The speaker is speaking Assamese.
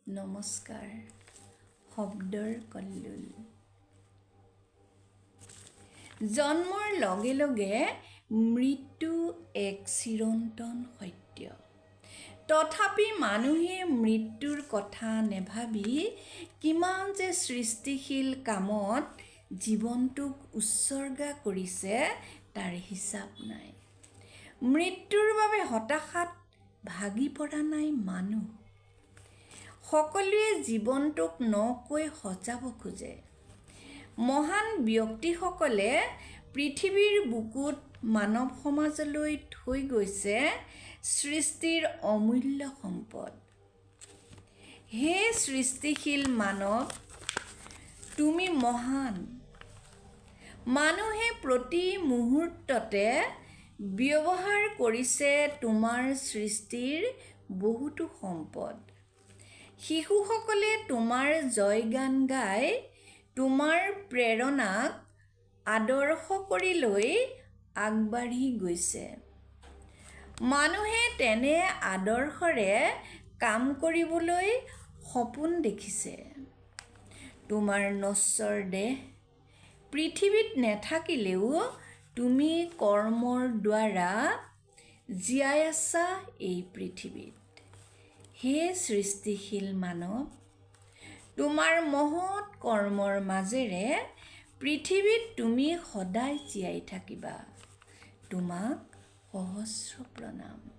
নমস্কাৰ। শব্দৰ কল্লোল। জন্মৰ লগে লগে মৃত্যু এক চিৰন্তন সত্য। তথাপি মানুহে মৃত্যুৰ কথা নেভাবি কিমান যে সৃষ্টিশীল কামত জীৱনটোক উৎসৰ্গা কৰিছে তাৰ হিচাপ নাই। মৃত্যুৰ বাবে হতাশাত ভাগি পৰা নাই মানুহ। সকলোৱে জীৱনটোক নকৈ সজাব খোজে। মহান ব্যক্তিসকলে পৃথিৱীৰ বুকুত মানৱ সমাজলৈ থৈ গৈছে সৃষ্টিৰ অমূল্য সম্পদ। হে সৃষ্টিশীল মানৱ, তুমি মহান। মানুহে প্ৰতি মুহূৰ্ততে ব্যৱহাৰ কৰিছে তোমাৰ সৃষ্টিৰ বহুতো সম্পদ। শিশুসকলে তোমাৰ জয়গান গাই তোমাৰ প্ৰেৰণাক আদৰ্শ কৰি লৈ আগবাঢ়ি গৈছে। মানুহে তেনে আদৰ্শৰে কাম কৰিবলৈ সপোন দেখিছে। তোমাৰ নশ্বৰ দেহ পৃথিৱীত নেথাকিলেও তুমি কৰ্মৰ দ্বাৰা জীয়াই আছা এই পৃথিৱীত। হে সৃষ্টিশীল মানৱ, তোমাৰ মহৎ কৰ্মৰ মাজেৰে পৃথিৱীত তুমি সদায় জীয়াই থাকিবা। তোমাক সহস্ৰ প্ৰণাম।